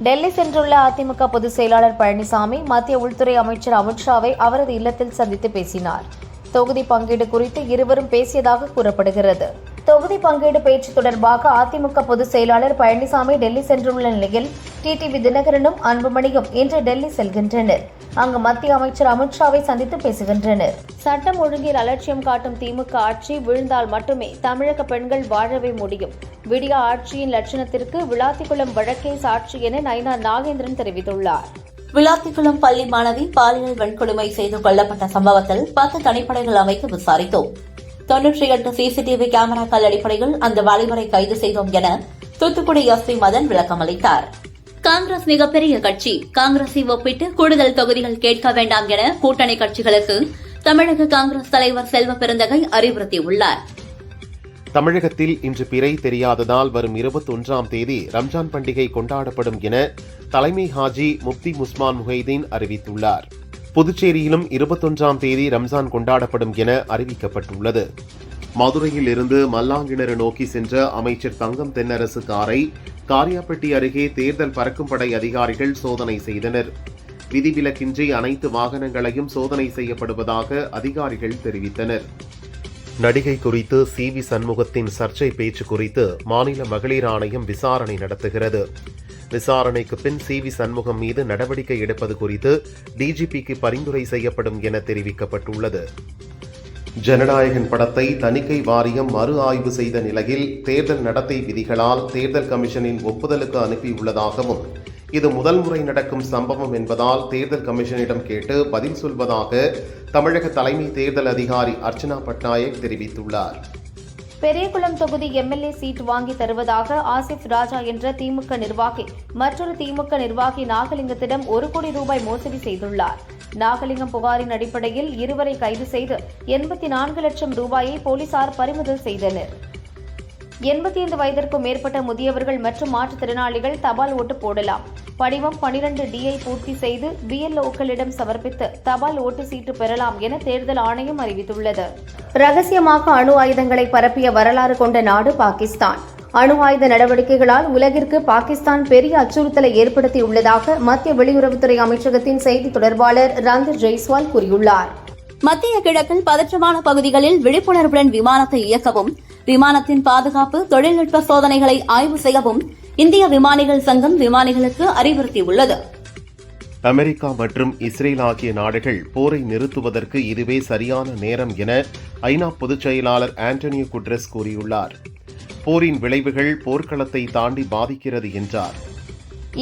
டெல்லி சென்றுள்ள அதிமுக பொதுச் செயலாளர் பழனிசாமி மத்திய உள்துறை அமைச்சர் அமித்ஷாவை அவரது இல்லத்தில் சந்தித்து பேசினார். தொகுதி பங்கீடு குறித்து இருவரும் பேசியதாக கூறப்படுகிறது. தொகுதி பங்கீடு பேச்சு தொடர்பாக அதிமுக பொதுச் செயலாளர் பழனிசாமி டெல்லி சென்றுள்ள நிலையில் டிடிவி தினகரனும் அன்புமணியும் இன்று டெல்லி செல்கின்றனர். அங்கு மத்திய அமைச்சர் அமித்ஷாவை சந்தித்து பேசுகின்றனர். சட்டம் ஒழுங்கில் அலட்சியம் காட்டும் திமுக ஆட்சி விழுந்தால் மட்டுமே தமிழக பெண்கள் வாழவே முடியும். விடியா ஆட்சியின் லட்சணத்திற்கு விளாத்திக்குளம் வழக்கே சாட்சி என நயினார் நாகேந்திரன் தெரிவித்துள்ளார். விளாத்திக்குளம் பள்ளி மாணவி பாலியல் வன்கொடுமை செய்து கொல்லப்பட்ட சம்பவத்தில் 10 தனிப்படைகள் அமைத்து விசாரித்தோம். 98 சிசிடிவி கேமராக்கள் அடிப்படையில் அந்த வாலிபரை கைது செய்தோம் என தூத்துக்குடி எஸ்பி மதன் விளக்கம் அளித்தார். காங்கிரஸ் மிகப்பெரிய கட்சி. காங்கிரஸை ஒப்பிட்டு கூடுதல் தொகுதிகள் கேட்க வேண்டாம் என கூட்டணி கட்சிகளுக்கு தமிழக காங்கிரஸ் தலைவர் செல்வ பெருந்தகை அறிவுறுத்தியுள்ளார். தமிழகத்தில் இன்று பிறை தெரியாததால் வரும் 21ஆம் தேதி ரம்ஜான் பண்டிகை கொண்டாடப்படும் என தலைமை ஹாஜி முப்தி முஸ்மான் முஹைதீன் அறிவித்துள்ளார். புதுச்சேரியிலும் 21ஆம் தேதி ரம்ஜான் கொண்டாடப்படும் என அறிவிக்கப்பட்டுள்ளது. மதுரையில் இருந்து மல்லாங்கிணறு நோக்கி சென்ற அமைச்சர் தங்கம் தென்னரசு காரை காரியாப்பட்டி அருகே தேர்தல் பறக்கும் படை அதிகாரிகள் சோதனை செய்தனர். விதிவிலக்கின்றி அனைத்து வாகனங்களையும் சோதனை செய்யப்படுவதாக அதிகாரிகள் தெரிவித்தனர். நடிகை குறித்து சி.வி. சண்முகத்தின் சர்ச்சை பேச்சு குறித்து மாநில மகளிர் ஆணையம் விசாரணை நடத்துகிறது. விசாரணைக்கு பின் சி.வி. சண்முகம் மீது நடவடிக்கை எடுப்பது குறித்து டிஜிபிக்கு பரிந்துரை செய்யப்படும் என தெரிவிக்கப்பட்டுள்ளது. ஜனநாயகன் படத்தை தணிக்கை வாரியம் மறு ஆய்வு செய்த நிலையில் தேர்தல் நடத்தை விதிகளால் தேர்தல் கமிஷனின் ஒப்புதலுக்கு அனுப்பியுள்ளதாகவும் இது முதல் முறை நடக்கும் சம்பவம் என்பதால் தேர்தல் கமிஷனிடம் கேட்டு பதில் சொல்வதாக தமிழக தலைமை தேர்தல் அதிகாரி அர்ச்சனா பட்நாயக் தெரிவித்துள்ளார். பெரியகுளம் தொகுதி எம்எல்ஏ சீட் வாங்கி தருவதாக ஆசிப் ராஜா என்ற திமுக நிர்வாகி மற்றொரு திமுக நிர்வாகி நாகலிங்கத்திடம் 1 கோடி ரூபாய் மோசடி செய்துள்ளார். நாகலிங்கம் புகாரின் அடிப்படையில் இருவரை கைது செய்து 84 லட்சம் ரூபாயை போலீசார் பறிமுதல் செய்தனர். 85 வயதிற்கும் மேற்பட்ட முதியவர்கள் மற்றும் மாற்றுத்திறனாளிகள் தபால் ஓட்டு போடலாம். படிவம் 12Dயை பூர்த்தி செய்து பிஎல்ஓக்களிடம் சமர்ப்பித்து தபால் ஓட்டு சீட்டு பெறலாம் என தேர்தல் ஆணையம் அறிவித்துள்ளது. ரகசியமாக அணு ஆயுதங்களை பரப்பிய வரலாறு கொண்ட நாடு பாகிஸ்தான். அணு ஆயுத நடவடிக்கைகளால் உலகிற்கு பாகிஸ்தான் பெரிய அச்சுறுத்தலை ஏற்படுத்தியுள்ளதாக மத்திய வெளியுறவுத்துறை அமைச்சகத்தின் செய்தி தொடர்பாளர் ரந்தீர் ஜெய்ஸ்வால் கூறியுள்ளார். மத்திய கிழக்கில் பதற்றமான பகுதிகளில் விழிப்புணர்வுடன் விமானத்தை இயக்கவும், விமானத்தின் பாதுகாப்பு தொழில்நுட்ப சோதனைகளை ஆய்வு செய்யவும் இந்திய விமானிகள் சங்கம் விமானிகளுக்கு அறிவுறுத்தியுள்ளது. அமெரிக்கா மற்றும் இஸ்ரேல் ஆகிய நாடுகள் போரை நிறுத்துவதற்கு இதுவே சரியான நேரம் என ஐநா பொதுச் செயலாளர் ஆண்டனியோ குட்ரெஸ் கூறியுள்ளார். போரின் விளைவுகள் போர்க்களத்தை தாண்டி பாதிக்கிறது என்றார்.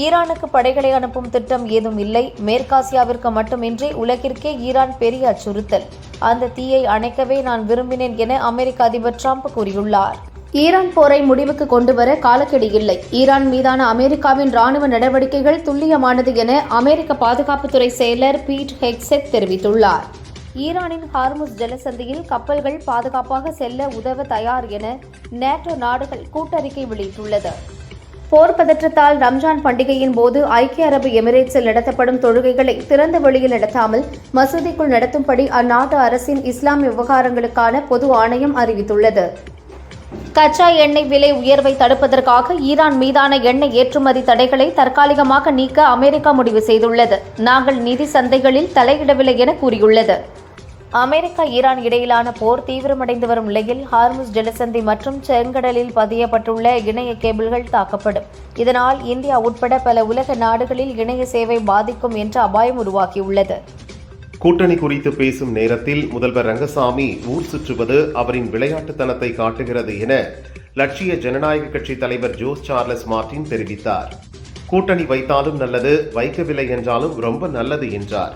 ஈரானுக்கு படைகளை அனுப்பும் திட்டம் ஏதும் இல்லை. மேற்காசியாவிற்கு மட்டுமின்றி உலகிற்கே ஈரான் பெரிய அச்சுறுத்தல். அந்த தீயை அணைக்கவே நான் விரும்பினேன் என அமெரிக்க அதிபர் டிரம்ப் கூறியுள்ளார். ஈரான் போரை முடிவுக்கு கொண்டுவர காலக்கெடு இல்லை. ஈரான் மீதான அமெரிக்காவின் ராணுவ நடவடிக்கைகள் துல்லியமானது என அமெரிக்க பாதுகாப்புத்துறை செயலர் பீட் ஹெக்ஸெட் தெரிவித்துள்ளார். ஈரானின் ஹார்முஸ் ஜலசந்தியில் கப்பல்கள் பாதுகாப்பாக செல்ல உதவ தயார் என நேட்டோ நாடுகள் கூட்டறிக்கை வெளியிட்டுள்ளது. போர் பதற்றத்தால் ரம்ஜான் பண்டிகையின் போது ஐக்கிய அரபு எமிரேட்ஸில் நடத்தப்படும் தொழுகைகளை திறந்த வெளியில் நடத்தாமல் மசூதிக்குள் நடத்தும்படி அந்நாட்டு அரசின் இஸ்லாமிய விவகாரங்களுக்கான பொது ஆணையம் அறிவித்துள்ளது. கச்சா எண்ணெய் விலை உயர்வை தடுப்பதற்காக ஈரான் மீதான எண்ணெய் ஏற்றுமதி தடைகளை தற்காலிகமாக நீக்க அமெரிக்கா முடிவு செய்துள்ளது. நாங்கள் நிதி சந்தைகளில் தலையிடவில்லை என கூறியுள்ளது. அமெரிக்கா ஈரான் இடையிலான போர் தீவிரமடைந்து வரும் நிலையில் ஹார்முஸ் ஜலசந்தி மற்றும் செங்கடலில் பதியப்பட்டுள்ள இணைய கேபிள்கள் தாக்கப்படும். இதனால் இந்தியா உட்பட பல உலக நாடுகளில் இணைய சேவை பாதிக்கும் என்ற அபாயம் உருவாகியுள்ளது. கூட்டணி குறித்து பேசும் நேரத்தில் முதல்வர் ரங்கசாமி ஊர் சுற்றுவது அவரின் விளையாட்டுத்தனத்தை காட்டுகிறது என லட்சிய ஜனநாயக கட்சி தலைவர் ஜோஸ் சார்லஸ் மார்டின் தெரிவித்தார். கூட்டணி வைத்தாலும் நல்லது, வைக்கவில்லை என்றாலும் ரொம்ப நல்லது என்றார்.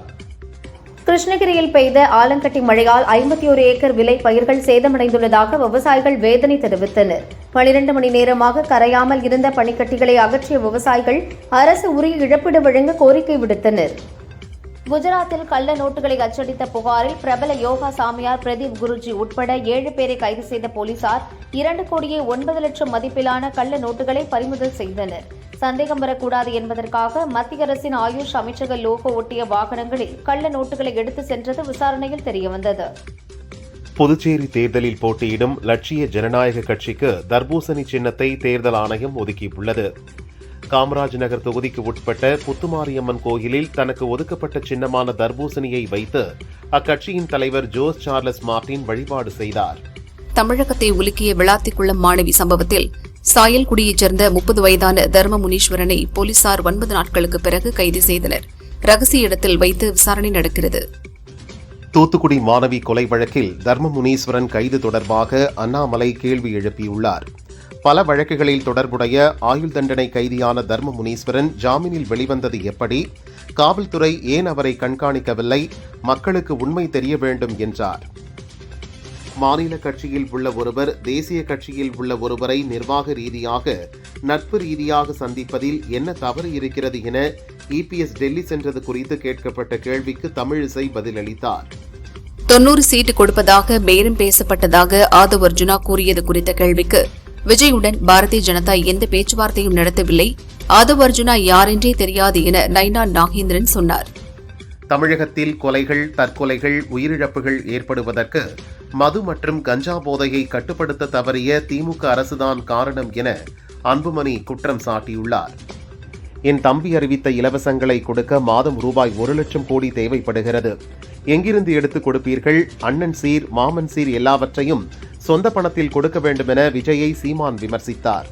கிருஷ்ணகிரியில் பெய்த ஆலங்கட்டி மழையால் 51 ஏக்கர் விளை பயிர்கள் சேதமடைந்துள்ளதாக விவசாயிகள் வேதனை தெரிவித்தனர். 12 மணி நேரமாக கரையாமல் இருந்த பனிக்கட்டிகளை அகற்றிய விவசாயிகள் அரசு உரிய இழப்பீடு வழங்க கோரிக்கை விடுத்தனர். குஜராத்தில் கள்ள நோட்டுகளை அச்சடித்த புகாரில் பிரபல யோகா சாமியார் பிரதீப் குருஜி உட்பட 7 பேரை கைது செய்த போலீசார் 2,09,00,000 மதிப்பிலான கள்ள நோட்டுகளை பறிமுதல் செய்தனர். சந்தேகம் வரக்கூடாது என்பதற்காக மத்திய அரசின் ஆயுஷ் அமைச்சக லோகோ ஒட்டிய வாகனங்களில் கள்ள நோட்டுகளை எடுத்து சென்றது விசாரணையில் தெரியவந்தது. புதுச்சேரி தேர்தலில் போட்டியிடும் லட்சிய ஜனநாயக கட்சிக்கு தர்பூசணி சின்னத்தை தேர்தல் ஆணையம் ஒதுக்கியுள்ளது. காமராஜ் நகர் தொகுதிக்கு உட்பட்ட புத்துமாரியம்மன் கோயிலில் தனக்கு ஒதுக்கப்பட்ட சின்னமான தர்பூசணியை வைத்து அக்கட்சியின் தலைவர் ஜோஸ் சார்லஸ் மார்டின் வழிபாடு செய்தார். தமிழகத்தை உலுக்கிய விளாத்திக்குளம் மாணவி சம்பவத்தில் சாயல்குடியைச் சேர்ந்த 30 வயதான தர்ம முனீஸ்வரனை போலீசார் 9 நாட்களுக்கு பிறகு கைது செய்தனர். ரகசிய இடத்தில் வைத்து விசாரணை நடக்கிறது. தூத்துக்குடி மாணவி கொலை வழக்கில் தர்ம முனீஸ்வரன் கைது தொடர்பாக அண்ணாமலை கேள்வி எழுப்பியுள்ளார். பல வழக்குகளில் தொடர்புடைய ஆயுள் தண்டனை கைதியான தர்ம முனீஸ்வரன் ஜாமீனில் வெளிவந்தது எப்படி? காவல்துறை ஏன் அவரை கண்காணிக்கவில்லை? மக்களுக்கு உண்மை தெரிய வேண்டும் என்றார். மாநில கட்சியில் உள்ள ஒருவர் தேசிய கட்சியில் உள்ள ஒருவரை நிர்வாக ரீதியாக நட்பு ரீதியாக சந்திப்பதில் என்ன தவறு இருக்கிறது என இபிஎஸ் டெல்லி சென்றது குறித்து கேட்கப்பட்ட கேள்விக்கு தமிழிசை பதிலளித்தார். 90 சீட்டு கொடுப்பதாக பேரம் பேசப்பட்டதாக ஆதவ் அர்ஜுனா கூறியது குறித்த கேள்விக்கு விஜயுடன் பாரதிய ஜனதா எந்த பேச்சுவார்த்தையும் நடத்தவில்லை, ஆதவ் அர்ஜுனா யாரென்றே தெரியாது என நைனா நாகேந்திரன் சொன்னார். தமிழகத்தில் கொலைகள், தற்கொலைகள், உயிரிழப்புகள் ஏற்படுவதற்கு மது மற்றும் கஞ்சா போதையை கட்டுப்படுத்த தவறிய திமுக அரசுதான் காரணம் என அன்புமணி குற்றம் சாட்டியுள்ளார். என் தம்பி அறிவித்த இலவசங்களை கொடுக்க மாதம் ரூபாய் 1 லட்சம் கோடி தேவைப்படுகிறது. எங்கிருந்து எடுத்துக் கொடுப்பீர்கள்? அண்ணன் சீர், மாமன் சீர் எல்லாவற்றையும் சொந்த பணத்தில் கொடுக்க வேண்டுமென விஜயை சீமான் விமர்சித்தார்.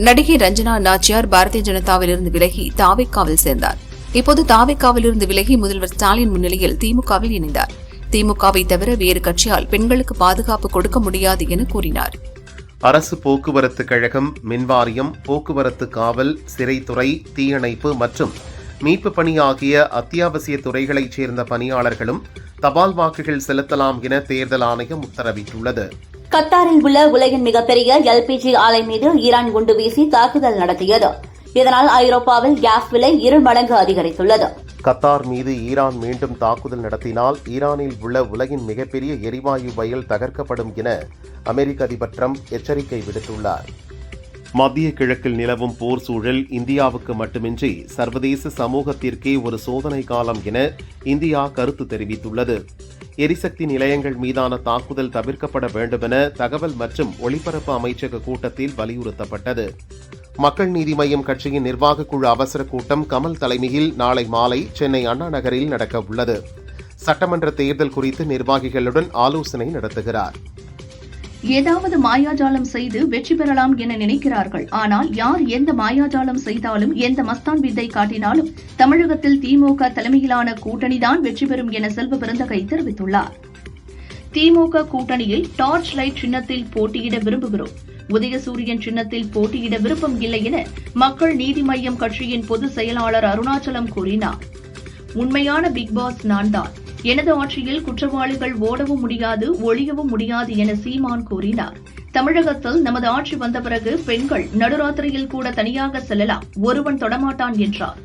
நடிகை ரஞ்சனா நாச்சியார் பாரதிய ஜனதாவிலிருந்து விலகி தாவேக்காவில் சேர்ந்தார். இப்போது தாவேக்காவிலிருந்து விலகி முதல்வர் ஸ்டாலின் முன்னிலையில் திமுகவில் இணைந்தார். திமுகவை தவிர வேறு கட்சியால் பெண்களுக்கு பாதுகாப்பு கொடுக்க முடியாது என கூறினார். அரசு போக்குவரத்து கழகம், மின்வாரியம், போக்குவரத்து காவல், சிறைத்துறை, தீயணைப்பு மற்றும் மீட்பு பணி ஆகிய அத்தியாவசிய துறைகளைச் சேர்ந்த பணியாளர்களும் தபால் வாக்குகள் செலுத்தலாம் என தேர்தல் ஆணையம் உத்தரவிட்டுள்ளது. கத்தாரில் உள்ள உலகின் மிகப்பெரிய எல்பிஜி ஆலை மீது ஈரான் குண்டு வீசி தாக்குதல் நடத்தியது. இதனால் ஐரோப்பாவில் கேஸ் விலை 2 மடங்கு அதிகரித்துள்ளது. கத்தார் மீது ஈரான் மீண்டும் தாக்குதல் நடத்தினால் ஈரானில் உள்ள உலகின் மிகப்பெரிய எரிவாயு வயல் தகர்க்கப்படும் என அமெரிக்க அதிபர் டிரம்ப் எச்சரிக்கை விடுத்துள்ளார். மத்திய கிழக்கில் நிலவும் போர் சூழல் இந்தியாவுக்கு மட்டுமின்றி சர்வதேச சமூகத்திற்கே ஒரு சோதனை காலம் என இந்தியா கருத்து தெரிவித்துள்ளது. எரிசக்தி நிலையங்கள் மீதான தாக்குதல் தவிர்க்கப்பட வேண்டுமென தகவல் மற்றும் ஒலிபரப்பு அமைச்சக கூட்டத்தில் வலியுறுத்தப்பட்டது. மக்கள் நீதி மய்யம் கட்சியின் நிர்வாகக் குழு அவசர கூட்டம் கமல் தலைமையில் நாளை மாலை சென்னை அண்ணா நகரில் நடக்க உள்ளது. சட்டமன்ற தேர்தல் குறித்து நிர்வாகிகளுடன் ஆலோசனை நடத்துகிறார். ஏதாவது மாயாஜாலம் செய்து வெற்றி பெறலாம் என நினைக்கிறார்கள். ஆனால் யார் எந்த மாயாஜாலம் செய்தாலும், எந்த மஸ்தான் வித்தை காட்டினாலும் தமிழகத்தில் திமுக தலைமையிலான கூட்டணிதான் வெற்றி பெறும் என செல்வ பெருந்தகை தெரிவித்துள்ளார். திமுக கூட்டணியில் டார்ச் லைட் சின்னத்தில் போட்டியிட விரும்புகிறோம், உதயசூரியன் சின்னத்தில் போட்டியிட விருப்பம் இல்லை என மக்கள் நீதி மய்யம் கட்சியின் பொதுச் செயலாளர் அருணாச்சலம் கூறினார். உண்மையான பிக் பாஸ் நான்தான். எனது ஆட்சியில் குற்றவாளிகள் ஓடவும் முடியாது, ஒழியவும் முடியாது என சீமான் கூறினார். தமிழகத்தில் நமது ஆட்சி வந்த பிறகு பெண்கள் நடுராத்திரியில் கூட தனியாக செல்லலாம், ஒருவன் தொடமாட்டான் என்றார்.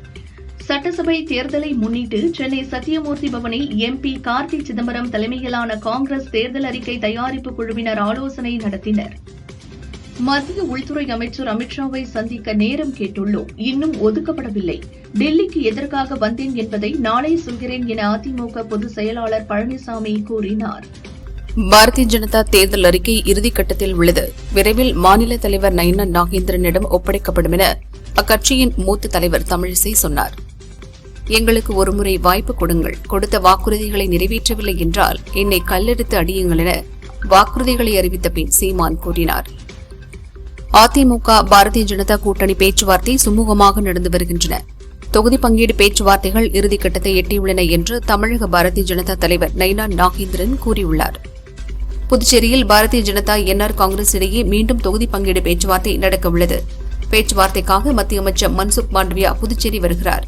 சட்டசபை தேர்தலை முன்னிட்டு சென்னை சத்தியமூர்த்தி பவனில் எம்பி கார்த்தி சிதம்பரம் தலைமையிலான காங்கிரஸ் தேர்தல் அறிக்கை தயாரிப்பு குழுவினர் ஆலோசனை நடத்தினர். மத்திய உள்துறை அமைச்சர் அமித்ஷாவை சந்திக்க நேரம் கேட்டுள்ளோம், இன்னும் ஒதுக்கப்படவில்லை. டெல்லிக்கு எதற்காக வந்தேன் என்பதை நாளை சொல்கிறேன் என அதிமுக பொதுச் செயலாளர் பழனிசாமி கூறினார். பாரதிய ஜனதா தேர்தல் அறிக்கை இறுதிக்கட்டத்தில் உள்ளது. விரைவில் மாநில தலைவர் நைனா நாகேந்திரனிடம் ஒப்படைக்கப்படும் என அக்கட்சியின் மூத்த தலைவர் தமிழிசை சொன்னார். எங்களுக்கு ஒருமுறை வாய்ப்பு கொடுங்கள், கொடுத்த வாக்குறுதிகளை நிறைவேற்றவில்லை என்றால் என்னை கல்லெடுத்து அடியுங்கள் என வாக்குறுதிகளை அறிவித்த பின் சீமான் கூறினார். அதிமுக பாரதிய ஜனதா கூட்டணி பேச்சுவார்த்தை சுமூகமாக நடந்து வருகின்றன. தொகுதி பங்கீடு பேச்சுவார்த்தைகள் இறுதிக்கட்டத்தை எட்டியுள்ளன என்று தமிழக பாரதிய ஜனதா தலைவர் நைனா நாகேந்திரன் கூறியுள்ளார். புதுச்சேரியில் பாரதிய ஜனதா என்ஆர் காங்கிரஸ் இடையே மீண்டும் தொகுதி பங்கீடு பேச்சுவார்த்தை நடக்கவுள்ளது. பேச்சுவார்த்தைக்காக மத்திய அமைச்சர் மன்சுக் மாண்டவியா புதுச்சேரி வருகிறார்.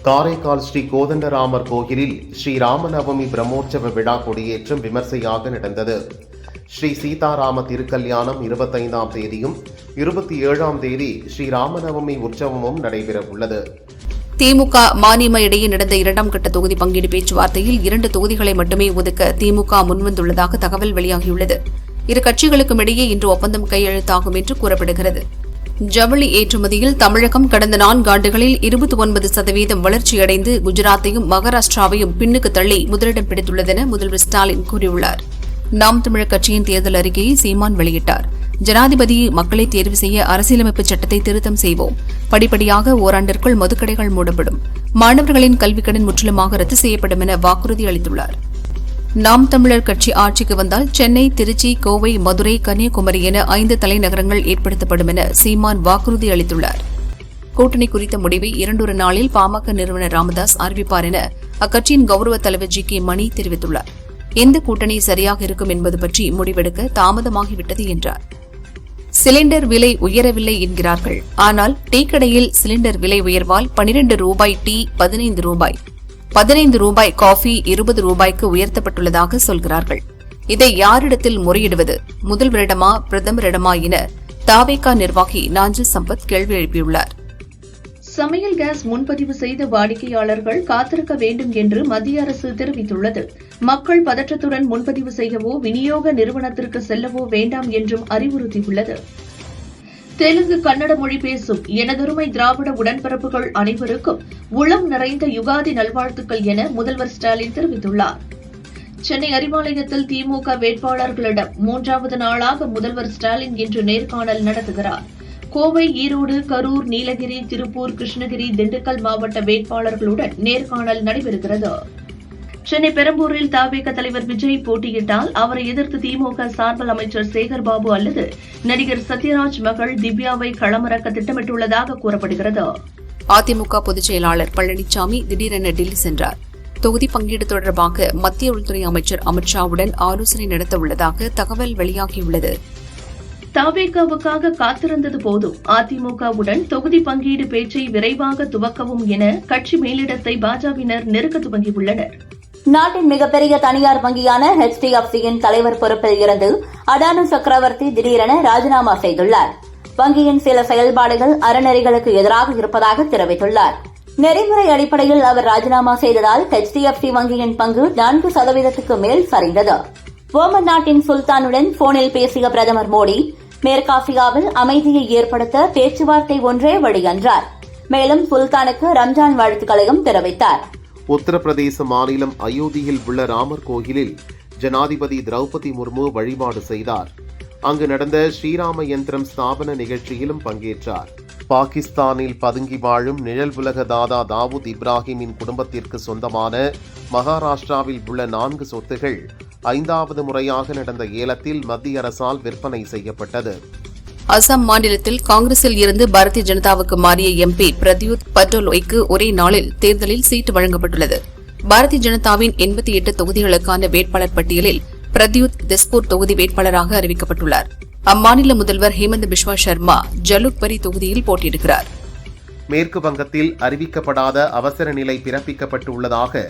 காரைக்கால் ஸ்ரீ கோதண்டராமர் கோயிலில் ஸ்ரீ ராமநவமி பிரம்மோற்சவ விழா கொடியேற்றம் விமர்சையாக நடந்தது. ஸ்ரீ சீதாராம திருக்கல்யாணம் 25ஆம் தேதியும் 27ஆம் தேதி ஸ்ரீ ராமநவமி உற்சவமும் நடைபெறவுள்ளது. திமுக மநீம இடையே நடந்த 2ஆம் கட்ட தொகுதி பங்கீடு பேச்சுவார்த்தையில் 2 தொகுதிகளை மட்டுமே ஒதுக்க திமுக முன்வந்துள்ளதாக தகவல் வெளியாகியுள்ளது. இரு கட்சிகளுக்கும் இடையே இன்று ஒப்பந்தம் கையெழுத்தாகும் என்று கூறப்படுகிறது. ஜவுளி ஏற்றுமதியில் தமிழகம் கடந்த 4 ஆண்டுகளில் 29% வளர்ச்சியடைந்து குஜராத்தையும் மகாராஷ்டிராவையும் பின்னுக்கு தள்ளி முதலிடம் பிடித்துள்ளதென முதல்வர் ஸ்டாலின் கூறியுள்ளார். நாம் தமிழர் கட்சியின் தேர்தல் அறிக்கையை சீமான் வெளியிட்டார். ஜனாதிபதி மக்களை தேர்வு செய்ய அரசியலமைப்பு சட்டத்தை திருத்தம் செய்வோம். படிப்படியாக ஓராண்டிற்குள் மதுக்கடைகள் மூடப்படும். மாணவர்களின் கல்விக்கடன் முற்றிலுமாக ரத்து செய்யப்படும் என வாக்குறுதி அளித்துள்ளார். நாம் தமிழர் கட்சி ஆட்சிக்கு வந்தால் சென்னை, திருச்சி, கோவை, மதுரை, கன்னியாகுமரி என 5 தலைநகரங்கள் ஏற்படுத்தப்படும் என சீமான் வாக்குறுதி அளித்துள்ளார். கூட்டணி குறித்த முடிவை 2 நாளில் பாமக நிறுவனர் ராமதாஸ் அறிவிப்பார் என அக்கட்சியின் கௌரவ தலைவர் ஜி.கே. மணி தெரிவித்துள்ளார். எந்த கூட்டணி சரியாக இருக்கும் என்பது பற்றி முடிவெடுக்க தாமதமாகிவிட்டது என்றார். சிலிண்டர் விலை உயரவில்லை என்கிறார்கள். ஆனால் டீ கடையில் சிலிண்டர் விலை உயர்வால் 12 ரூபாய் டீ 15 ரூபாய், 15 ரூபாய் காஃபி 20 ரூபாய்க்கு உயர்த்தப்பட்டுள்ளதாக சொல்கிறார்கள். இதை யாரிடத்தில் முறையிடுவது? முதல்வரிடமா, பிரதமரிடமா என தாவேகா நிர்வாகி நாஞ்சில் சம்பத் கேள்வி எழுப்பியுள்ளார். சமையல் கேஸ் முன்பதிவு செய்த வாடிக்கையாளர்கள் காத்திருக்க வேண்டும் என்று மத்திய அரசு தெரிவித்துள்ளது. மக்கள் பதற்றத்துடன் முன்பதிவு செய்யவோ விநியோக நிறுவனத்திற்கு செல்லவோ வேண்டாம் என்றும் அறிவுறுத்தியுள்ளது. தெலுங்கு, கன்னட மொழி பேசும் எனதொருமை திராவிட உடன்பிறப்புகள் அனைவருக்கும் உளம் நிறைந்த யுகாதி நல்வாழ்த்துக்கள் என முதல்வர் ஸ்டாலின் தெரிவித்துள்ளார். சென்னை அறிவாலயத்தில் திமுக வேட்பாளர்களிடம் 3வது நாளாக முதல்வர் ஸ்டாலின் இன்று நேர்காணல் நடத்துகிறார். கோவை, ஈரோடு, கரூர், நீலகிரி, திருப்பூர், கிருஷ்ணகிரி, திண்டுக்கல் மாவட்ட வேட்பாளர்களுடன் நேர்காணல் நடைபெறுகிறது. சென்னை பெரம்பூரில் தவேக தலைவர் விஜய் போட்டியிட்டால் அவரை எதிர்த்து திமுக சார்பில் அமைச்சர் சேகர்பாபு அல்லது நடிகர் சத்யராஜ் மகள் திவ்யாவை களமிறக்க திட்டமிட்டுள்ளதாக கூறப்படுகிறது. அதிமுக பொதுச் செயலாளர் பழனிசாமி திடீரென டெல்லி சென்றார். தொகுதி பங்கீடு தொடர்பாக மத்திய உள்துறை அமைச்சர் அமித் ஷாவுடன் ஆலோசனை நடத்த உள்ளதாக தகவல் வெளியாகியுள்ளது. தவேகாவுக்காக காத்திருந்தது போதும், அதிமுகவுடன் தொகுதி பங்கீடு பேச்சை விரைவாக துவக்கவும் என கட்சி மேலிடத்தை பாஜகவினர் நெருக்க துவங்கியுள்ளனர். நாட்டின் மிகப்பெரிய தனியார் வங்கியான HDFCயின் தலைவர் பொறுப்பில் இருந்து அடானு சக்கரவர்த்தி திடீரென ராஜினாமா செய்துள்ளார். வங்கியின் சில செயல்பாடுகள் அறநெறிகளுக்கு எதிராக இருப்பதாக தெரிவித்துள்ளார். நெறிமுறை அடிப்படையில் அவர் ராஜினாமா செய்ததால் HDFC வங்கியின் பங்கு 4% மேல் சரிந்தது. ஓமன் நாட்டின் சுல்தானுடன் போனில் பேசிய பிரதமர் மோடி மேற்காசியாவில் அமைதியை ஏற்படுத்த பேச்சுவார்த்தை ஒன்றே வழி என்றார். மேலும் சுல்தானுக்கு ரம்ஜான் வாழ்த்துக்களையும் தெரிவித்தார். உத்தரப்பிரதேச மாநிலம் அயோத்தியில் உள்ள ராமர் கோயிலில் ஜனாதிபதி திரௌபதி முர்மு வழிபாடு செய்தார். அங்கு நடந்த ஸ்ரீராம யந்திரம் ஸ்தாபன நிகழ்ச்சியிலும் பங்கேற்றார். பாகிஸ்தானில் பதுங்கி வாழும் நிழல் உலக தாதா தாவூத் இப்ராஹிமின் குடும்பத்திற்கு சொந்தமான மகாராஷ்டிராவில் உள்ள 4 சொத்துகள் 5வது முறையாக நடந்த ஏலத்தில் மத்திய அரசால் விற்பனை செய்யப்பட்டது. அசாம் மாநிலத்தில் காங்கிரஸில் இருந்து பாரதிய ஜனதாவுக்கு மாறிய MP பிரத்யூத் பட்டோலோய்க்கு ஒரே நாளில் தேர்தலில் சீட்டு வழங்கப்பட்டுள்ளது. பாரதிய ஜனதாவின் 88 தொகுதிகளுக்கான வேட்பாளர் பட்டியலில் பிரத்யூத் திஸ்பூர் தொகுதி வேட்பாளராக அறிவிக்கப்பட்டுள்ளார். அம்மாநில முதல்வர் ஹேமந்த் பிஸ்வா சர்மா ஜலுக்பரி தொகுதியில் போட்டியிடுகிறார். மேற்கு வங்கத்தில் அறிவிக்கப்படாத அவசர நிலை பிறப்பிக்கப்பட்டுள்ளதாக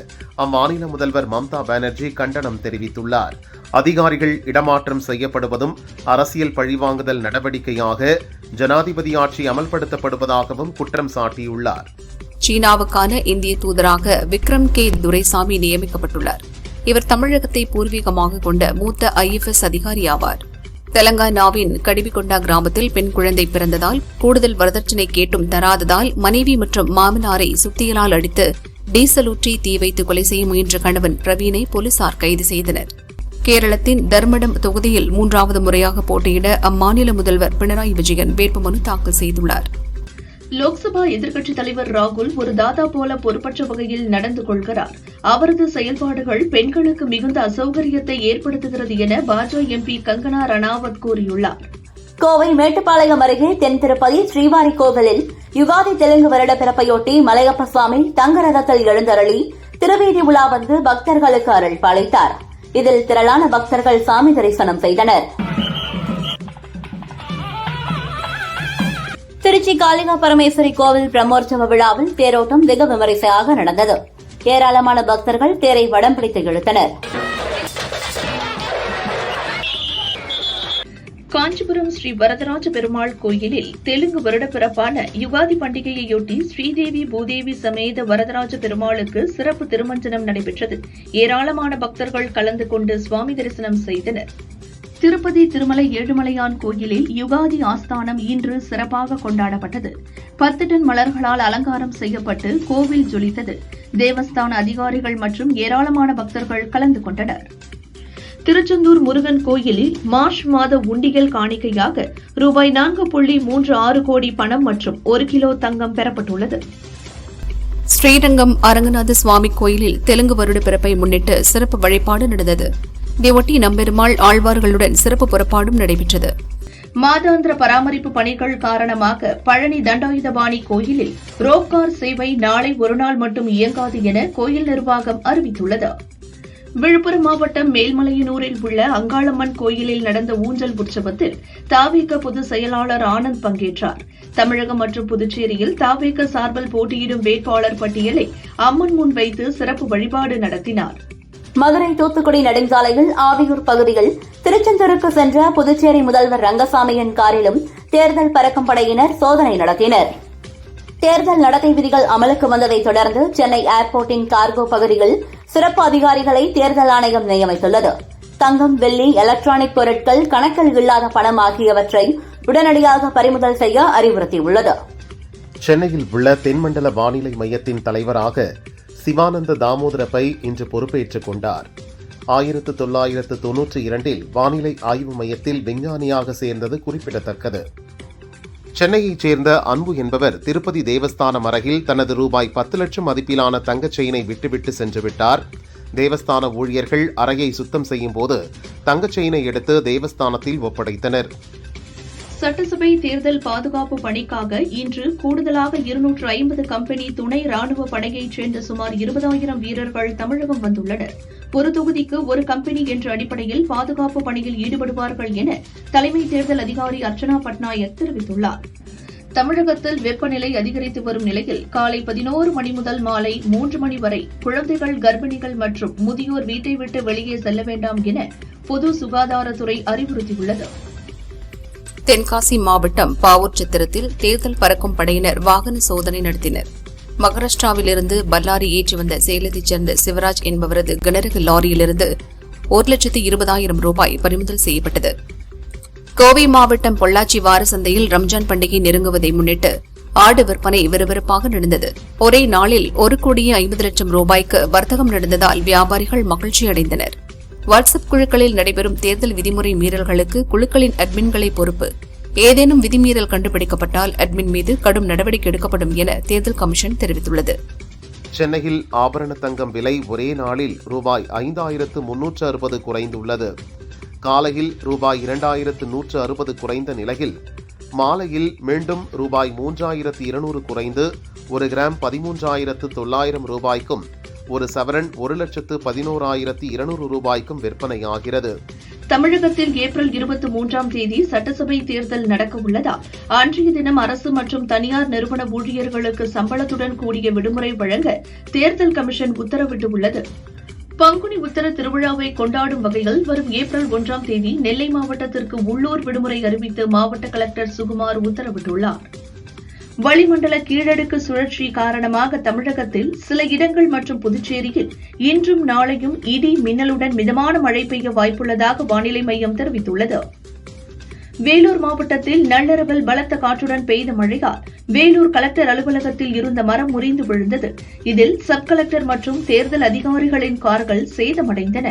அம்மாநில முதல்வர் மம்தா பானர்ஜி கண்டனம் தெரிவித்துள்ளார். அதிகாரிகள் இடமாற்றம் செய்யப்படுவதும் அரசியல் பழிவாங்குதல் நடவடிக்கையாக ஜனாதிபதி ஆட்சி அமல்படுத்தப்படுவதாகவும் குற்றம் சாட்டியுள்ளார். சீனாவுக்கான இந்திய தூதராக விக்ரம் கே துரைசாமி நியமிக்கப்பட்டுள்ளார். இவர் தமிழகத்தை பூர்வீகமாக கொண்ட மூத்த IFS அதிகாரி ஆவார். தெலங்கானாவின் கடிபிகொண்டா கிராமத்தில் பெண் குழந்தை பிறந்ததால் கூடுதல் வரதட்சணை கேட்டும் தராததால் மனைவி மற்றும் மாமனாரை சுத்தியலால் அடித்து டீசல் ஊற்றி தீ வைத்து கொலை செய்ய முயன்ற கணவன் பிரவீனை போலீசார் கைது செய்தனர். கேரளத்தின் தர்மடம் தொகுதியில் 3வது முறையாக போட்டியிட அம்மாநில முதல்வர் பினராயி விஜயன் வேட்புமனு தாக்கல் செய்துள்ளார். லோக்சபா எதிர்க்கட்சித் தலைவர் ராகுல் ஒரு தாதா போல பொறுப்பற்ற வகையில் நடந்து கொள்கிறார். அவரது செயல்பாடுகள் பெண்களுக்கு மிகுந்த அசௌகரியத்தை ஏற்படுத்துகிறது என பாஜக MP கங்கனா ரணாவத் கூறியுள்ளார். கோவை மேட்டுப்பாளையம் அருகே தென் திருப்பதி ஸ்ரீவாரி கோவிலில் யுகாதி தெலுங்கு வருட பிறப்பையொட்டி மலையப்ப சுவாமி தங்க ரதத்தில் எழுந்தருளி திருவீதி உலா வந்து பக்தர்களுக்கு அருள் பாலித்தார். இதில் திரளான பக்தர்கள் சாமி தரிசனம் செய்தனர். திருச்சி காளிகா பரமேஸ்வரி கோவில் பிரம்மோற்சவ விழாவில் தேரோட்டம் வெகு விமரிசையாக நடந்தது. ஏராளமான பக்தர்கள் தேரை வடம் பிடித்து இழுத்தனர். காஞ்சிபுரம் ஸ்ரீ வரதராஜ பெருமாள் கோயிலில் தெலுங்கு வருடப்பிறப்பான யுகாதி பண்டிகையையொட்டி ஸ்ரீதேவி பூதேவி சமேத வரதராஜ பெருமாளுக்கு சிறப்பு திருமஞ்சனம் நடைபெற்றது. ஏராளமான பக்தர்கள் கலந்து கொண்டு சுவாமி தரிசனம் செய்தனர். திருப்பதி திருமலை ஏழுமலையான் கோயிலில் யுகாதி ஆஸ்தானம் இன்று சிறப்பாக கொண்டாடப்பட்டது. 10 டன் மலர்களால் அலங்காரம் செய்யப்பட்டு கோவில் ஜொலித்தது. தேவஸ்தான அதிகாரிகள் மற்றும் ஏராளமான பக்தர்கள் கலந்து கொண்டனர். திருச்செந்தூர் முருகன் கோயிலில் மார்ச் மாத உண்டியல் காணிக்கையாக ரூபாய் 4.36 கோடி பணம் மற்றும் 1 கிலோ தங்கம் பெறப்பட்டுள்ளது. ஸ்ரீரங்கம் அரங்கநாத சுவாமி கோயிலில் தெலுங்கு வருட பிறப்பை முன்னிட்டு சிறப்பு வழிபாடு நடந்தது. இதையொட்டி நம்பெருமாள் ஆழ்வார்களுடன் சிறப்பு புறப்பாடும் நடைபெற்றது. மாதாந்திர பராமரிப்பு பணிகள் காரணமாக பழனி தண்டாயுதபாணி கோயிலில் ரோப்கார் சேவை நாளை ஒருநாள் மட்டும் இயங்காது என கோயில் நிர்வாகம் அறிவித்துள்ளது. விழுப்புரம் மாவட்டம் மேல்மலையனூரில் உள்ள அங்காளம்மன் கோயிலில் நடந்த ஊஞ்சல் உற்சவத்தில் தாவேக பொதுச் செயலாளர் ஆனந்த் பங்கேற்றார். தமிழகம் மற்றும் புதுச்சேரியில் தாவேக சார்பில் போட்டியிடும் வேட்பாளர் பட்டியலை அம்மன் முன் வைத்து சிறப்பு வழிபாடு நடத்தினார். மதுரை தூத்துக்குடி நெடுஞ்சாலையில் ஆவியூர் பகுதியில் திருச்செந்தூருக்கு சென்ற புதுச்சேரி முதல்வர் ரங்கசாமியின் காரிலும் தேர்தல் பறக்கும் படையினர் சோதனை நடத்தினர். தேர்தல் நடத்தை விதிகள் அமலுக்கு வந்ததைத் தொடர்ந்து சென்னை ஏர்போர்ட்டின் கார்கோ பகுதியில் சிறப்பு அதிகாரிகளை தேர்தல் ஆணையம் நியமித்துள்ளது. தங்கம், வெள்ளி, எலக்ட்ரானிக் பொருட்கள், கணக்கில் இல்லாத பணம் ஆகியவற்றை உடனடியாக பறிமுதல் செய்ய அறிவுறுத்தியுள்ளது. சென்னையில் உள்ள தென்மண்டல வானிலை மையத்தின் தலைவராக சிவானந்த தாமோதர பை இன்று பொறுப்பேற்றுக் கொண்டார். 1992 வானிலை ஆய்வு மையத்தில் விஞ்ஞானியாக சேர்ந்தது குறிப்பிடத்தக்கது. சென்னையைச் சேர்ந்த அன்பு என்பவர் திருப்பதி தேவஸ்தானம் அருகில் தனது ரூபாய் 10 லட்சம் மதிப்பிலான தங்கச் செயினை விட்டுவிட்டு சென்றுவிட்டார். தேவஸ்தான ஊழியர்கள் அறையை சுத்தம் செய்யும் போது தங்கச் செயினை எடுத்து தேவஸ்தானத்தில் ஒப்படைத்தனர். சட்டசபை தேர்தல் பாதுகாப்பு பணிக்காக இன்று கூடுதலாக 250 கம்பெனி துணை ராணுவ படையைச் சேர்ந்த சுமார் 20,000 வீரர்கள் தமிழகம் வந்துள்ளனர். ஒரு தொகுதிக்கு ஒரு கம்பெனி என்ற அடிப்படையில் பாதுகாப்பு பணியில் ஈடுபடுவார்கள் என தலைமை தேர்தல் அதிகாரி அர்ச்சனா பட்நாயக் தெரிவித்துள்ளார். தமிழகத்தில் வெப்பநிலை அதிகரித்து வரும் நிலையில் காலை 11 மணி முதல் மாலை 3 மணி வரை குழந்தைகள், கர்ப்பிணிகள் மற்றும் முதியோர் வீட்டை விட்டு வெளியே செல்ல வேண்டாம் என பொது சுகாதாரத்துறை அறிவுறுத்தியுள்ளது. தென்காசி மாவட்டம் பாவூர் சத்திரத்தில் தேர்தல் பறக்கும் படையினர் வாகன சோதனை நடத்தினர். மகாராஷ்டிராவிலிருந்து பல்லாரி ஏற்றி வந்த சேலத்தைச் சேர்ந்த சிவராஜ் என்பவரது கனரக லாரியிலிருந்து 1,20,000 ரூபாய் பறிமுதல் செய்யப்பட்டது. கோவை மாவட்டம் பொள்ளாச்சி வார சந்தையில் ரம்ஜான் பண்டிகை நெருங்குவதை முன்னிட்டு ஆடு விற்பனை விறுவிறுப்பாக நடந்தது. ஒரே நாளில் 1,50,00,000 ரூபாய்க்கு வர்த்தகம் நடந்ததால் வியாபாரிகள் மகிழ்ச்சி அடைந்தனர். வாட்ஸ்அப் குழுக்களில் நடைபெறும் தேர்தல் விதிமுறை மீறல்களுக்கு குழுக்களின் அட்மின்களை பொறுப்பு. ஏதேனும் விதிமீறல் கண்டுபிடிக்கப்பட்டால் அட்மின் மீது கடும் நடவடிக்கை எடுக்கப்படும் என தேர்தல் கமிஷன் தெரிவித்துள்ளது. சென்னையில் ஆபரண தங்கம் விலை ஒரே நாளில் ரூபாய் 5,360 குறைந்துள்ளது. காலையில் ரூபாய் 2,160 குறைந்த நிலையில் மாலையில் மீண்டும் ரூபாய் 3,200 குறைந்து 1 கிராம் 13,900 ரூபாய்க்கும் ஒரு சவரன் 1,11,200 ரூபாய்க்கும் விற்பனையாகிறது. தமிழகத்தில் ஏப்ரல் 23ஆம் தேதி சட்டசபை தேர்தல் நடக்க உள்ளதால் அன்றைய தினம் அரசு மற்றும் தனியார் நிறுவன ஊழியர்களுக்கு சம்பளத்துடன் கூடிய விடுமுறை வழங்க தேர்தல் கமிஷன் உத்தரவிட்டுள்ளது. பங்குனி உத்தர திருவிழாவை கொண்டாடும் வகையில் வரும் ஏப்ரல் 1ஆம் தேதி நெல்லை மாவட்டத்திற்கு உள்ளூர் விடுமுறை அறிவித்து மாவட்ட கலெக்டர் சுகுமார் உத்தரவிட்டுள்ளார். வளிமண்டல கீழடுக்கு சுழற்சி காரணமாக தமிழகத்தில் சில இடங்கள் மற்றும் புதுச்சேரியில் இன்றும் நாளையும் இடி மின்னலுடன் மிதமான மழை பெய்ய வாய்ப்புள்ளதாக வானிலை மையம் தெரிவித்துள்ளது. வேலூர் மாவட்டத்தில் நள்ளிரவில் பலத்த காற்றுடன் பெய்த மழையால் வேலூர் கலெக்டர் அலுவலகத்தில் இருந்த மரம் முறிந்து விழுந்தது. இதில் சப் கலெக்டர் மற்றும் தேர்தல் அதிகாரிகளின் கார்கள் சேதமடைந்தன.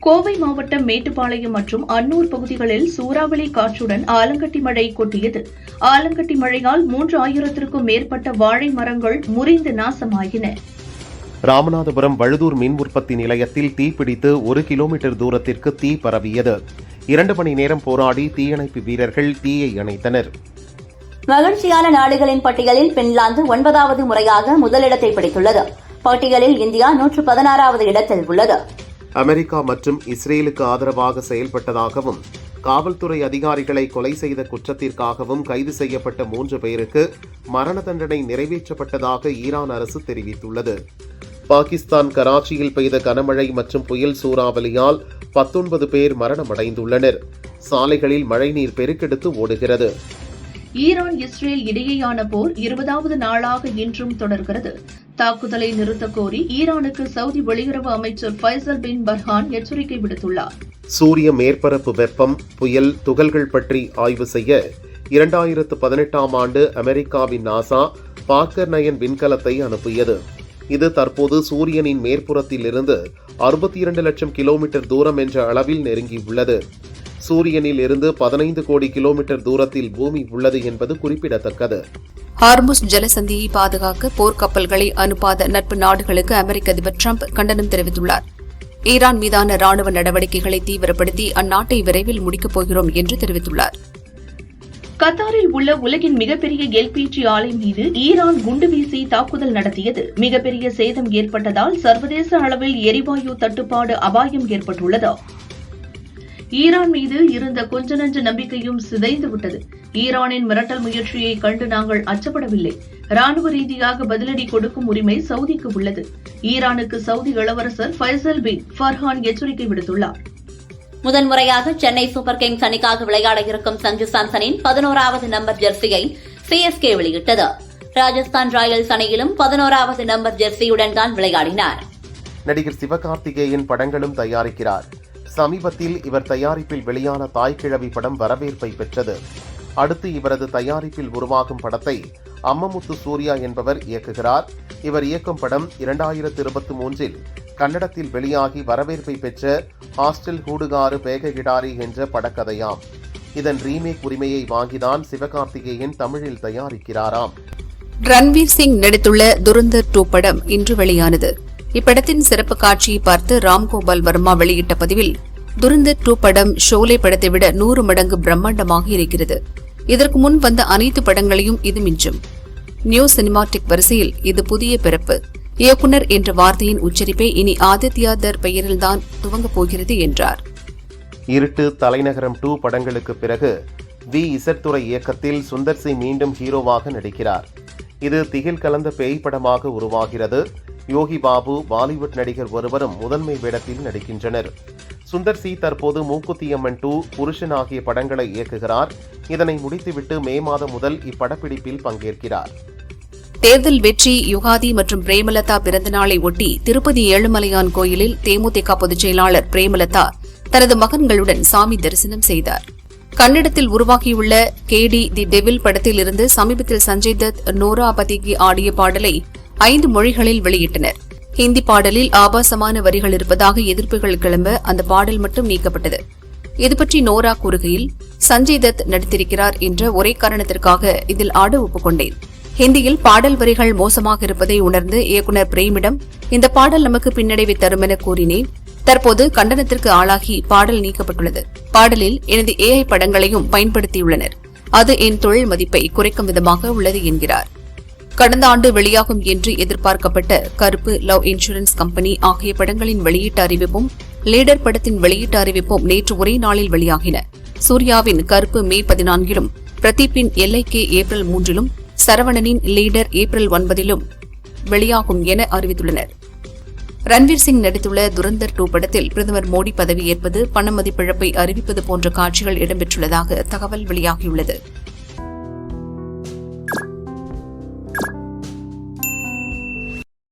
கோவை மாவட்டம் மேட்டுப்பாளையம் மற்றும் அன்னூர் பகுதிகளில் சூறாவளி காற்றுடன் ஆலங்கட்டி மழை கொட்டியது. ஆலங்கட்டி மழையால் 3,000க்கும் மேற்பட்ட வாழை மரங்கள் முறிந்து நாசமாயின. ராமநாதபுரம் வழுதூர் மின் உற்பத்தி நிலையத்தில் தீப்பிடித்து 1 கிலோமீட்டர் தூரத்திற்கு தீ பரவியது. 2 மணி நேரம் போராடி தீயணைப்பு வீரர்கள் தீயை அணைத்தனர். மகிழ்ச்சியான நாடுகளின் பட்டியலில் பின்லாந்து 9வது முறையாக முதலிடத்தை பிடித்துள்ளது. பட்டியலில் இந்தியா 116வது இடத்தில் உள்ளது. அமெரிக்கா மற்றும் இஸ்ரேலுக்கு ஆதரவாக செயல்பட்டதாகவும் காவல்துறை அதிகாரிகளை கொலை செய்த குற்றத்திற்காகவும் கைது செய்யப்பட்ட 3 பேருக்கு மரண தண்டனை நிறைவேற்றப்பட்டதாக ஈரான் அரசு தெரிவித்துள்ளது. பாகிஸ்தான் கராச்சியில் பெய்த கனமழை மற்றும் புயல் சூறாவளியால் 19 பேர் மரணமடைந்துள்ளனர். சாலைகளில் மழைநீர் பெருக்கெடுத்து ஓடுகிறது. ஈரான் இஸ்ரேல் இடையேயான போர் 20வது நாளாக இன்றும் தொடர்கிறது. தாக்குதலை நிறுத்தக் கோரி ஈரானுக்கு சவுதி வெளியுறவு அமைச்சர் ஃபைசல் பின் பர்ஹான் எச்சரிக்கை விடுத்துள்ளார். சூரிய மேற்பரப்பு வெப்பம், புயல், துகள்கள் பற்றி ஆய்வு செய்ய 2018ஆம் ஆண்டு அமெரிக்காவின் நாசா பார்க்கர் 9 விண்கலத்தை அனுப்பியது. இது தற்போது சூரியனின் மேற்புறத்தில் இருந்து 62 லட்சம் கிலோமீட்டர் தூரம் என்ற அளவில் நெருங்கியுள்ளது. சூரியனில் இருந்து 15 கோடி கிலோமீட்டர் தூரத்தில் பூமி உள்ளது என்பது குறிப்பிடத்தக்கது. ஹார்முஸ் ஜலசந்தியை பாதுகாக்க போர்க்கப்பல்களை அனுப்பாத நட்பு நாடுகளுக்கு அமெரிக்க அதிபர் டிரம்ப் கண்டனம் தெரிவித்துள்ளார். ஈரான் மீதான ராணுவ நடவடிக்கைகளை தீவிரப்படுத்தி அந்நாட்டை விரைவில் முடிக்கப் போகிறோம் என்று தெரிவித்துள்ளார். கத்தாரில் உள்ள உலகின் மிகப்பெரிய எல்பிஜி ஆலை மீது ஈரான் குண்டு வீசி தாக்குதல் நடத்தியது. மிகப்பெரிய சேதம் ஏற்பட்டதால் சர்வதேச அளவில் எரிவாயு தட்டுப்பாடு அபாயம் ஏற்பட்டுள்ளது. ஈரான் மீது இருந்த கொஞ்ச நஞ்ச நம்பிக்கையும் சிதைந்துவிட்டது. ஈரானின் மிரட்டல் முயற்சியை கண்டு நாங்கள் அச்சப்படவில்லை. ராணுவ ரீதியாக பதிலடி கொடுக்கும் உரிமை சவுதிக்கு உள்ளது. ஈரானுக்கு சவுதி இளவரசர் ஃபைசல் பின் ஃபர்ஹான் எச்சரிக்கை விடுத்துள்ளார். முதன்முறையாக சென்னை சூப்பர் கிங்ஸ் அணிக்காக விளையாட இருக்கும் சஞ்சு சாம்சனின் 11வது நம்பர் ஜெர்சியை சிஎஸ்கே வெளியிட்டது. ராஜஸ்தான் ராயல்ஸ் அணியிலும் 11வது நம்பர் ஜெர்சியுடன் தான் விளையாடினார். நடிகர் சிவகார்த்திகேயன் படங்களும் தயாரிக்கிறார். சமீபத்தில் இவர் தயாரிப்பில் வெளியான தாய்க்கிழவி படம் வரவேற்பை பெற்றது. அடுத்து இவரது தயாரிப்பில் உருவாகும் படத்தை அம்மமுத்து சூர்யா என்பவர் இயக்குகிறார். இவர் இயக்கும் படம் 2023இல் கன்னடத்தில் வெளியாகி வரவேற்பை பெற்ற ஹாஸ்டல் ஹூடுகாரு பேககிடாரி என்ற படக்கதையாம். இதன் ரீமேக் உரிமையை வாங்கிதான் சிவகார்த்திகேயன் தமிழில் தயாரிக்கிறாராம். ரன்வீர் சிங் நடித்துள்ள துரந்தர் 2 படம் இன்று வெளியானது. இப்படத்தின் சிறப்பு காட்சியை பார்த்து ராம்கோபால் வர்மா வெளியிட்ட பதிவில், துரந்தர் 2 படம் ஷோலே படத்தை விட 100 மடங்கு பிரம்மாண்டமாக இருக்கிறது. இதற்கு முன் வந்த அனைத்து படங்களையும் இது மிஞ்சும். நியூ சினிமாட்டிக் வரிசையில் இது புதிய பிறப்பு. இயக்குனர் என்ற வார்த்தையின் உச்சரிப்பை இனி ஆதித்யா தர் பெயரில்தான் துவங்கப் போகிறது என்றார். இருட்டு, தலைநகரம் 2 படங்களுக்கு பிறகு வி.இசட் துரை இயக்கத்தில் சுந்தர் சி மீண்டும் ஹீரோவாக நடிக்கிறார். இது திகில் கலந்த பேய் படமாக உருவாகிறது. யோகி பாபு, பாலிவுட் நடிகர் ஒருவரும் முதன்மை வேடத்தில் நடிக்கின்றனர். சுந்தர் சி தற்போது மூக்குத்தியம்மன் 2, புருஷன் ஆகிய படங்களை இயக்குகிறார். இதனை முடித்துவிட்டு மே மாதம் முதல் இப்படப்பிடிப்பில் பங்கேற்கிறார். தேர்தல் வெற்றி, யுகாதி மற்றும் பிரேமலதா பிறந்தநாளை ஒட்டி திருப்பதி ஏழுமலையான் கோயிலில் தேமுதிக பொதுச் செயலாளர் பிரேமலதா தனது மகன்களுடன் சாமி தரிசனம் செய்தார். கன்னடத்தில் உருவாகியுள்ள கேடி தி டெவில் படத்தில் இருந்து சமீபத்தில் சஞ்சய் தத், நோரா பதிகி ஆடிய பாடலை 5 மொழிகளில் வெளியிட்டனர். ஹிந்தி பாடலில் ஆபாசமான வரிகள் இருப்பதாக எதிர்ப்புகள் கிளம்ப அந்த பாடல் மட்டும் நீக்கப்பட்டது. இதுபற்றி நோரா கூறுகையில், சஞ்சய் தத் நடித்திருக்கிறார் என்ற ஒரே காரணத்திற்காக இதில் ஆட ஒப்புக்கொண்டேன். ஹிந்தியில் பாடல் வரிகள் மோசமாக இருப்பதை உணர்ந்து இயக்குநர் பிரேமிடம் இந்த பாடல் நமக்கு பின்னடைவை தரும் என கூறினேன். தற்போது கண்டனத்திற்கு ஆளாகி பாடல் நீக்கப்பட்டுள்ளது. பாடலில் எனது AI படங்களையும் பயன்படுத்தியுள்ளனர். அது என் தொழில் மதிப்பை குறைக்கும் விதமாக உள்ளது என்கிறார். கடந்த ஆண்டு வெளியாகும் என்று எதிர்பார்க்கப்பட்ட கருப்பு, லவ் இன்சூரன்ஸ் கம்பெனி ஆகிய படங்களின் வெளியீட்டு அறிவிப்பும் லீடர் படத்தின் வெளியீட்டு அறிவிப்பும் நேற்று ஒரே நாளில் வெளியாகின. சூர்யாவின் கருப்பு மே 14இலும், பிரதீப்பின் LIK ஏப்ரல் 3இலும், சரவணனின் லீடர் ஏப்ரல் 9இலும் வெளியாகும் என அறிவித்துள்ளனர். ரன்வீர் சிங் நடித்துள்ள துரந்தர் 2 படத்தில் பிரதமர் மோடி பதவியேற்பது, பண மதிப்பிழப்பை அறிவிப்பது போன்ற காட்சிகள் இடம்பெற்றுள்ளதாக தகவல் வெளியாகியுள்ளது.